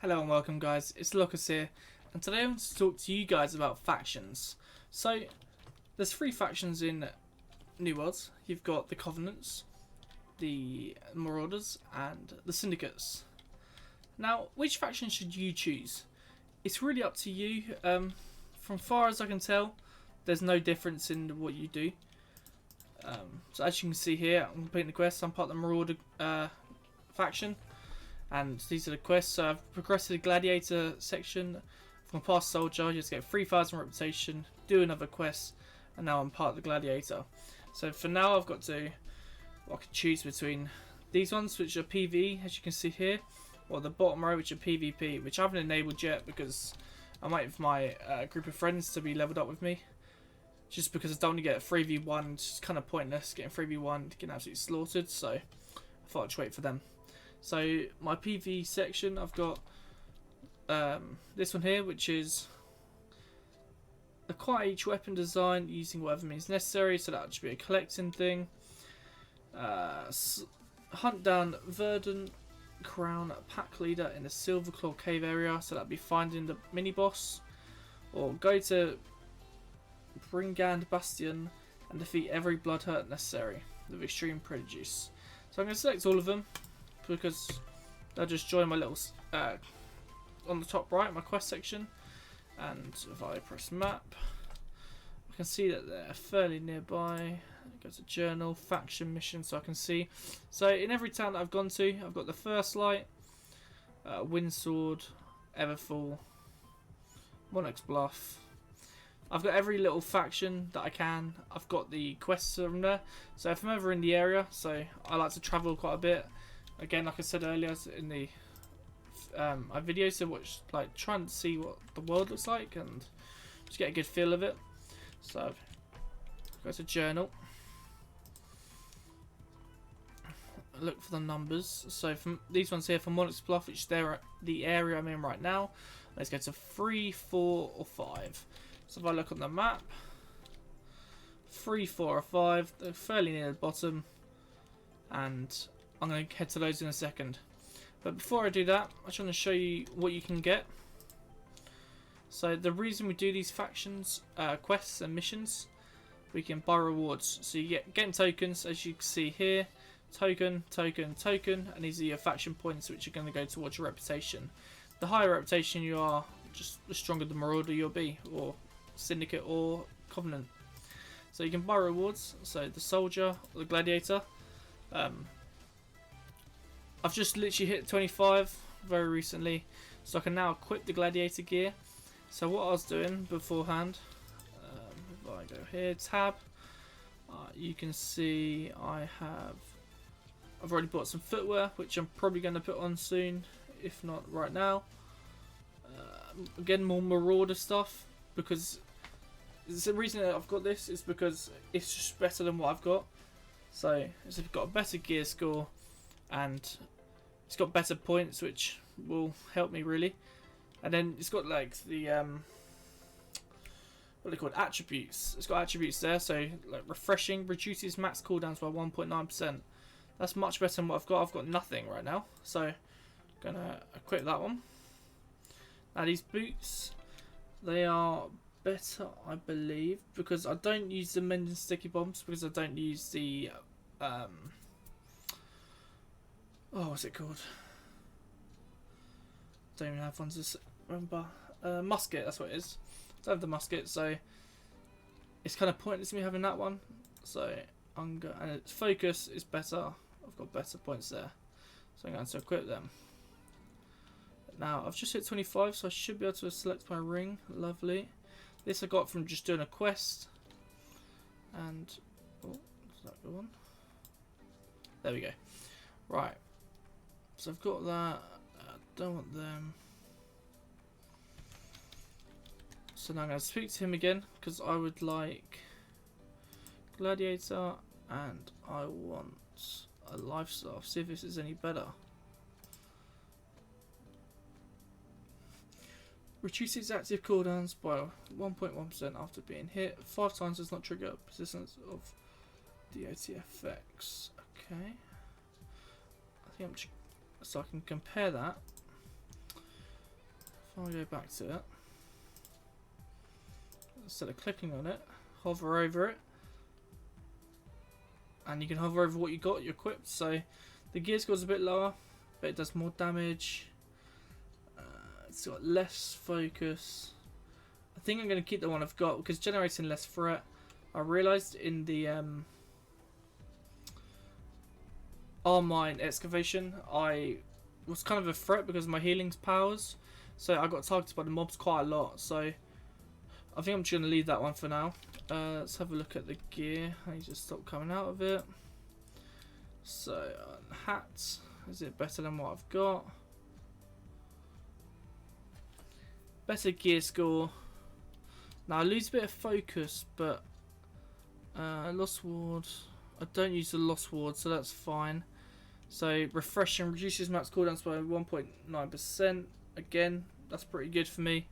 Hello and welcome guys, it's Lucas here, and today I want to talk to you guys about factions. So, there's three factions in New Worlds. You've got the Covenants, the Marauders, and the Syndicates. Now, which faction should you choose? It's really up to you. From far as I can tell, there's no difference in what you do. So as you can see here, I'm completing the quest. I'm part of the Marauder faction. And these are the quests. So I've progressed to the Gladiator section. From past Soldier, you just get 3,000 reputation, do another quest, and now I'm part of the Gladiator. So for now I've got to, I can choose between these ones, which are PvE, as you can see here, or the bottom row, which are PvP, which I haven't enabled yet because I'm waiting for my group of friends to be leveled up with me. Just because I don't want to get a 3v1, it's just kind of pointless getting 3v1, getting absolutely slaughtered, so I thought I'd just wait for them. So my PvE section, I've got this one here, which is acquire each weapon design using whatever means necessary, so that should be a collecting thing. Hunt down Verdant Crown Pack Leader in the Silverclaw Cave area, so that'd be finding the mini boss. Or go to Bringand Bastion and defeat every blood hurt necessary with extreme produce. So I'm going to select all of them, because they'll just join my little on the top right, my quest section, and if I press map I can see that they're fairly nearby. Go to journal, faction mission, so I can see. So in every town that I've gone to, I've got the First Light, Windsword, Everfall, Monarch's Bluff. I've got every little faction that I can. I've got the quests from there, so if I'm ever in the area, so I like to travel quite a bit. Again, like I said earlier in the my video, so watch, like, trying to see what the world looks like and just get a good feel of it. So go to journal, look for the numbers. So from these ones here, for Monarch's Bluff, which they're the area I'm in right now, let's go to 3, 4, or 5. So if I look on the map, 3, 4, or 5, they're fairly near the bottom, and I'm going to head to those in a second. But before I do that, I just want to show you what you can get. So the reason we do these factions, quests and missions, we can buy rewards. So you getting tokens, as you can see here. Token, token, token, and these are your faction points, which are going to go towards your reputation. The higher reputation you are, just the stronger the Marauder you'll be, or Syndicate, or Covenant. So you can buy rewards. So the Soldier, or the Gladiator. I've just literally hit 25 very recently, so I can now equip the Gladiator gear. So what I was doing beforehand, if I go here, tab, you can see I've already bought some footwear, which I'm probably going to put on soon, if not right now. Again, more Marauder stuff, because the reason that I've got this is because it's just better than what I've got. So it's got a better gear score, and it's got better points, which will help me really. And then it's got like the what are they called, attributes. It's got attributes there, so like refreshing, reduces max cooldowns by 1.9%. That's much better than what I've got. I've got nothing right now, so I'm gonna equip that one. Now these boots, they are better, I believe, because I don't use the mending sticky bombs, because I don't use the what's it called? Don't even have one to remember. Musket, that's what it is. I have the musket, so it's kind of pointless me having that one. So and its focus is better. I've got better points there, so I'm going to equip them. Now I've just hit 25, so I should be able to select my ring. Lovely. This I got from just doing a quest. And oh, does that go on? There we go. Right. So I've got that. I don't want them. So now I'm going to speak to him again, because I would like Gladiator, and I want a lifestyle. See if this is any better. Reduces active cooldowns by 1.1% after being hit. 5 times does not trigger persistence of DOT effects. Okay. I think I'm just, so I can compare that. I go back to it, instead of clicking on it, hover over it, and you can hover over what you got, you're equipped. So the gear score's a bit lower, but it does more damage. It's got less focus. I think I'm going to keep the one I've got because generating less threat. I realised in the Armine excavation, I was kind of a threat because of my healing powers. So I got targeted by the mobs quite a lot. So I think I'm just going to leave that one for now. Let's have a look at the gear. I need to stop coming out of it. So hat, is it better than what I've got? Better gear score. Now I lose a bit of focus, but Lost Ward. I don't use the Lost Ward, so that's fine. So refreshing reduces max cooldowns by 1.9%. Again, that's pretty good for me.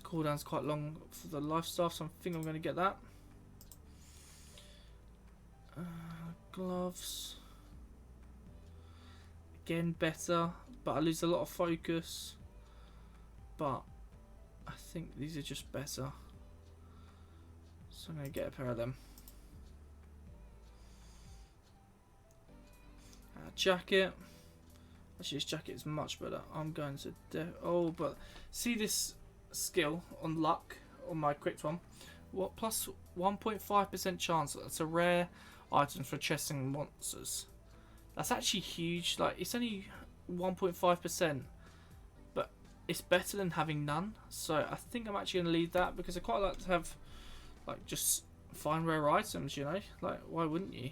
Cooldown's quite long for the life stuff, so I think I'm going to get that. Gloves. Again, better, but I lose a lot of focus. But I think these are just better. So I'm going to get a pair of them. Jacket. Actually, this jacket is much better. I'm going to... oh, but see this skill on luck on my equipped one? What, plus 1.5% chance. That's a rare item for chesting monsters. That's actually huge. Like, it's only 1.5%. But it's better than having none. So I think I'm actually going to leave that because I quite like to have... like, just find rare items, you know? Like, why wouldn't you?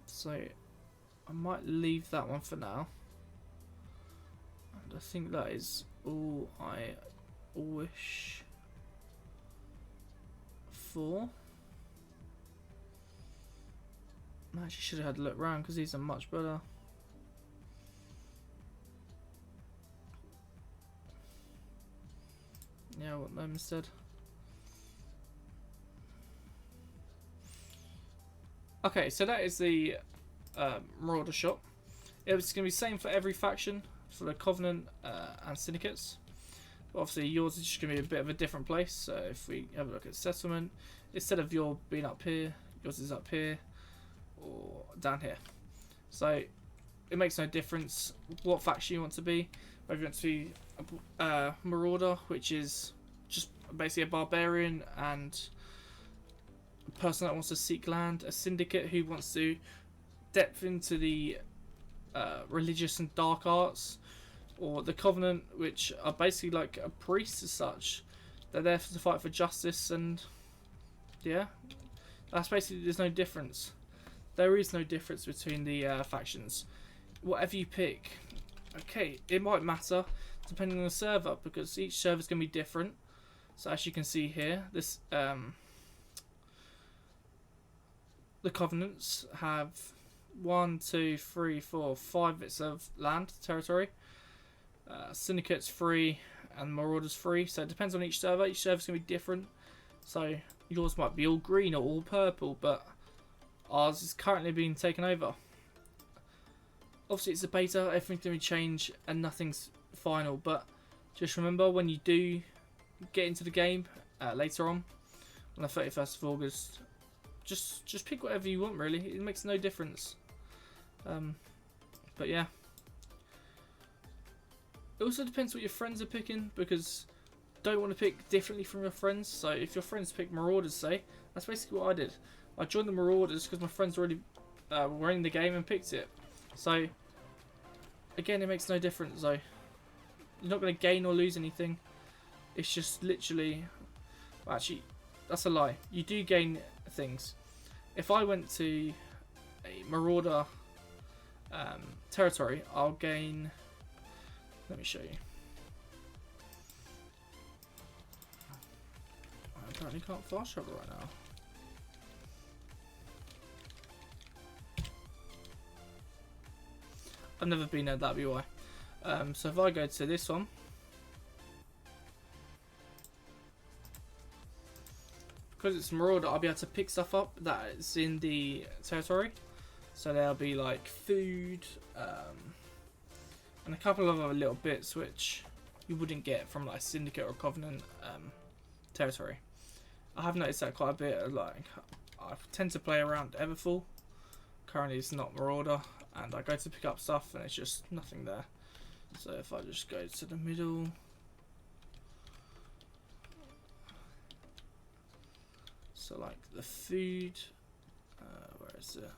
So... I might leave that one for now. And I think that is all I wish for. I actually should have had a look around because these are much better. Yeah, I want them instead. Okay, so that is the Marauder shop. It's going to be the same for every faction, for the Covenant and Syndicates. But obviously yours is just going to be a bit of a different place. So if we have a look at Settlement, instead of your being up here, yours is up here or down here. So it makes no difference what faction you want to be. Whether you want to be a Marauder, which is just basically a barbarian and a person that wants to seek land, a Syndicate who wants to depth into the religious and dark arts, or the Covenant, which are basically like a priest as such. They're there to fight for justice, and yeah, that's basically, there's no difference. There is no difference between the factions. Whatever you pick, okay, it might matter depending on the server because each server is going to be different. So as you can see here, this the Covenants have 1, 2, 3, 4, 5 bits of land territory. Syndicate's 3 and Marauders 3. So it depends on each server. Each server's gonna be different. So yours might be all green or all purple, but ours is currently being taken over. Obviously it's a beta, everything's gonna change and nothing's final. But just remember when you do get into the game later on the 31st of August, just pick whatever you want. Really, it makes no difference. But yeah, it also depends what your friends are picking, because don't want to pick differently from your friends. So if your friends pick Marauders, say, that's basically what I did. I joined the Marauders because my friends already were in the game and picked it. So again, it makes no difference though. You're not going to gain or lose anything. It's just literally, well, actually that's a lie, you do gain things. If I went to a Marauder territory, I'll gain, let me show you. I apparently can't fast travel right now. I've never been there, that'd be why. So if I go to this one, because it's Marauder, I'll be able to pick stuff up that is in the territory. So there'll be like food, and a couple of other little bits which you wouldn't get from like Syndicate or Covenant territory. I have noticed that quite a bit. Like, I tend to play around Everfall. Currently it's not Marauder, and I go to pick up stuff and it's just nothing there. So if I just go to the middle, so like the food, where is it?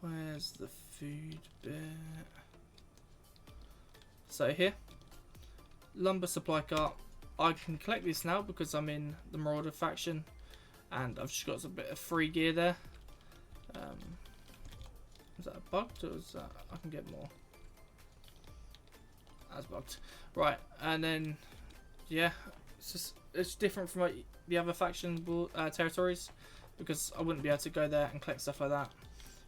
Where's the food bit? So here, lumber supply cart. I can collect this now because I'm in the Marauder faction, and I've just got a bit of free gear there. Is that bugged, or is that I can get more? That's bugged. Right, and then yeah, it's different from like the other faction territories because I wouldn't be able to go there and collect stuff like that.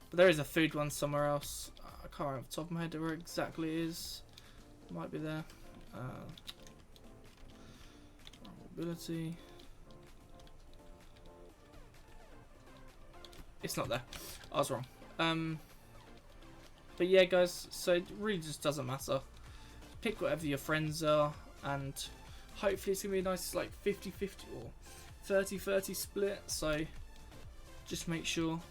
But there is a food one somewhere else. I can't remember off the top of my head where exactly it is. Might be there. Mobility. It's not there. I was wrong. But yeah, guys. So it really just doesn't matter. Pick whatever your friends are, and hopefully it's gonna be a nice like 50-50 or 30-30 split. So just make sure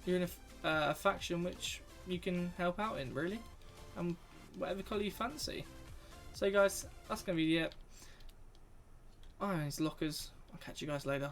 you're in a faction which you can help out in, really, and whatever colour you fancy. So guys, that's gonna be it. Oh, these lockers. I'll catch you guys later.